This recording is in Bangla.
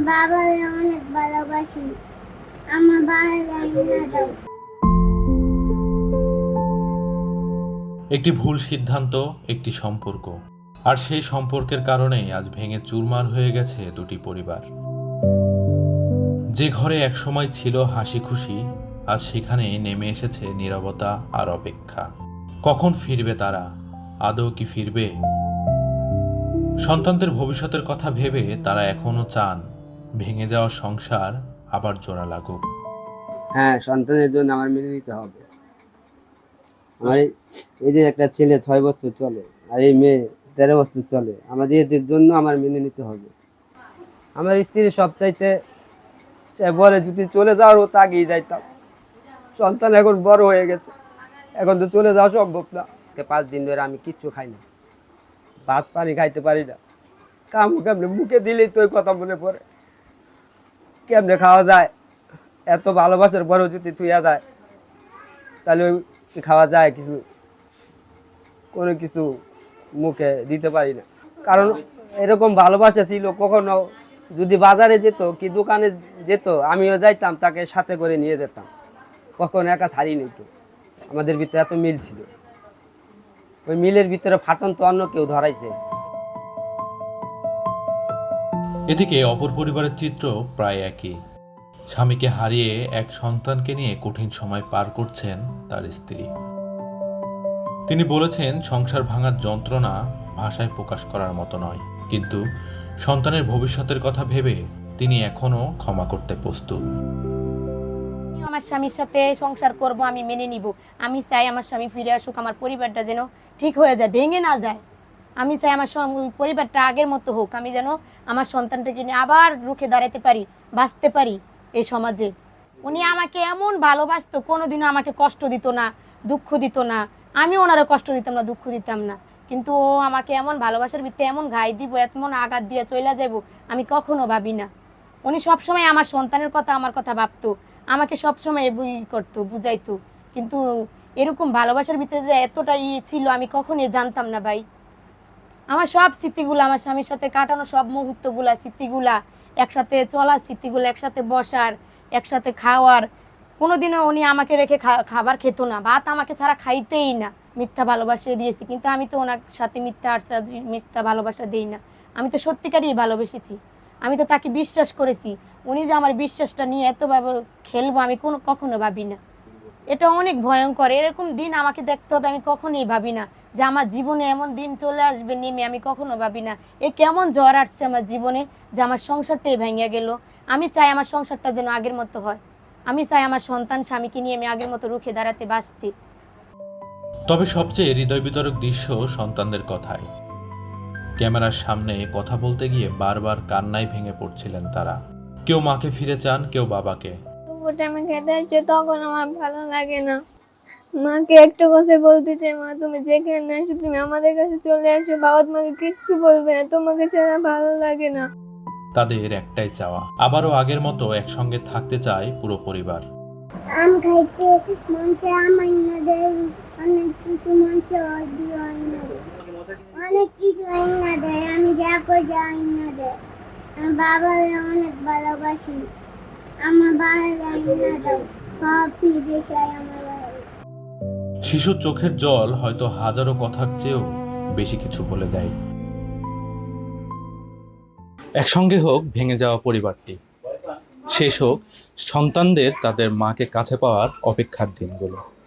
বাবারে অনেক ভালোবাসি। আমার বাবার লাইনে দাও। একটি ভুল সিদ্ধান্ত, একটি সম্পর্ক, আর সেই সম্পর্কের কারণেই আজ ভেঙে চুরমার হয়ে গেছে দুটি পরিবার। যে ঘরে একসময় ছিল হাসি খুশি, আজ সেখানে নেমে এসেছে নীরবতা আর অপেক্ষা। কখন ফিরবে তারা? আদৌ কি ফিরবে? সন্তানদের ভবিষ্যতের কথা ভেবে তারা এখনো চান ভেঙে যাওয়া সংসার আবার জোড়া লাগুক। হ্যাঁ, সন্তানের জন্য আমার মেনে নিতে হবে। আমার এই যে একটা ছেলে 6 বছর চলে আর এই মেয়ে 13 বছর চলে, আমাদের এদের জন্য আমার মেনে নিতে হবে। আমার স্ত্রী সবচাইতে সে বলে যদি চলে যাওয়ার হতো আগেই যাইতাম। সন্তান এখন বড় হয়ে গেছে, এখন তো চলে যাওয়া সম্ভব না। 5 দিন ধরে আমি কিচ্ছু খাই না, ভাত পানি খাইতে পারি না। কেমনে মুখে দিলেই তো ওই কথা মনে পড়ে। কেমনে খাওয়া যায়? এত ভালোবাসার পরেও যদি তুইয়া যায় তাহলে ওই খাওয়া যায় কিছু, কোনো কিছু মুখে দিতে পারি না। কারণ এরকম ভালোবাসা ছিল, কখনো যদি বাজারে যেত কি দোকানে যেত আমিও যাইতাম, তাকে সাথে করে নিয়ে যেতাম, কখনো একা ছাড়ি নিত। আমাদের ভিতরে এত মিল ছিল, ওই মিলের ভিতরে ফাটন তো অন্য কেউ ধরাইছে। এদিকে অপর পরিবারের চিত্র প্রায় একই। স্বামীকে হারিয়ে এক সন্তানকে নিয়ে কঠিন সময় পার করছেন তার স্ত্রী। তিনি বলেছেন সংসার ভাঙার যন্ত্রণা ভাষায় প্রকাশ করার মতো নয়, কিন্তু সন্তানের ভবিষ্যতের কথা ভেবে তিনি এখনো ক্ষমা করতে প্রস্তুত। আমার স্বামীর সাথে সংসার করব, আমি মেনে নিব। আমি চাই আমার স্বামী ফিরে আসুক, আমার পরিবারটা যেন ঠিক হয়ে যায়, ভেঙে না যায়। আমি চাই আমার পরিবারটা আগের মতো হোক, আমি যেন আমার সন্তানটাকে নিয়ে আবার রুখে দাঁড়াতে পারি, বাঁচতে পারি এই সমাজে। উনি আমাকে এমন ভালোবাসতো, কোনোদিনও আমাকে কষ্ট দিত না, দুঃখ দিত না। আমি ওনারও কষ্ট দিতাম না, দুঃখ দিতাম না। কিন্তু ও আমাকে এমন ভালোবাসার ভিত্তিতে এমন ঘাই দিব, এমন আঘাত দিয়ে চলে যাব, আমি কখনো ভাবি না। উনি সবসময় আমার সন্তানের কথা, আমার কথা ভাবতো, আমাকে সবসময় করতো, বুঝাইতো। কিন্তু এরকম ভালোবাসার ভিতরে যে এতটা ছিল আমি কখনোই জানতাম না ভাই। আমার সব স্মৃতিগুলো, আমার স্বামীর সাথে কাটানো সব মুহূর্তগুলা, স্মৃতিগুলা, একসাথে চলার স্মৃতিগুলো, একসাথে বসার, একসাথে খাওয়ার, কোনোদিনও উনি আমাকে রেখে খাবার খেত না, ভাত আমাকে ছাড়া খাইতেই না। মিথ্যা ভালোবাসা দিয়েছি, কিন্তু আমি তো ওনার সাথে মিথ্যা ভালোবাসা দিই না। আমি তো সত্যিকারই ভালোবেসেছি, আমি তো তাকে বিশ্বাস করেছি। উনি যে আমার বিশ্বাসটা নিয়ে এতভাবে খেলবো আমি কখনো ভাবি না। এটা অনেক ভয়ঙ্কর, এরকম দিন আমাকে দেখতে হবে আমি কখনোই ভাবি না। যে আমার জীবনে এমন দিন চলে আসবে নেমে, আমি কখনো ভাবি না। এ কেমন ঝড় আসছে আমার জীবনে যে আমার সংসারটাই ভেঙে গেল। আমি চাই আমার সংসারটা যেন আগের মতো হয়। আমি চাই আমার সন্তান স্বামীকে নিয়ে আমি আগের মতো রুখে দাঁড়াতে, বাঁচতে। তবে সবচেয়ে হৃদয় বিতরক দৃশ্য সন্তানদের কথায়। ক্যামেরার সামনে কথা বলতে গিয়ে বারবার কান্নায় ভেঙে পড়ছিলেন তারা। কেউ মাকে ফিরে চান, কেউ বাবাকে। দুপুরটা আমি খেতে আসছি, তখন আমার ভালো লাগে না। মাকে একটু কথা বলতে চাই, মা তুমি যেখানে আসো তুমি আমাদের কাছে চলে আসো, বাবা তোমাকে কিচ্ছু বলবে না, তোমাকে ছাড়া ভালো লাগে না। তাদের একটাই চাওয়া, আবারও আগের মতো একসঙ্গে থাকতে চায় পুরো পরিবার। আম খাইতে মনছে আমার না দেয়, অনেক কিছু মনছে অনেক কিছু না দেয়, আমি যা করি যাই না দেয়। আমার বাবারে অনেক ভালোবাসি। আমার বাবার লাইনে দাও। সব ফিরে চাই আমার বাড়ি। শিশুর চোখের জল হয়তো হাজারো কথার চেয়েও বেশি কিছু বলে দেয়। একসঙ্গে হোক ভেঙে যাওয়া পরিবারটি, শেষ হোক সন্তানদের তাদের মাকে কাছে পাওয়ার অপেক্ষার দিনগুলো।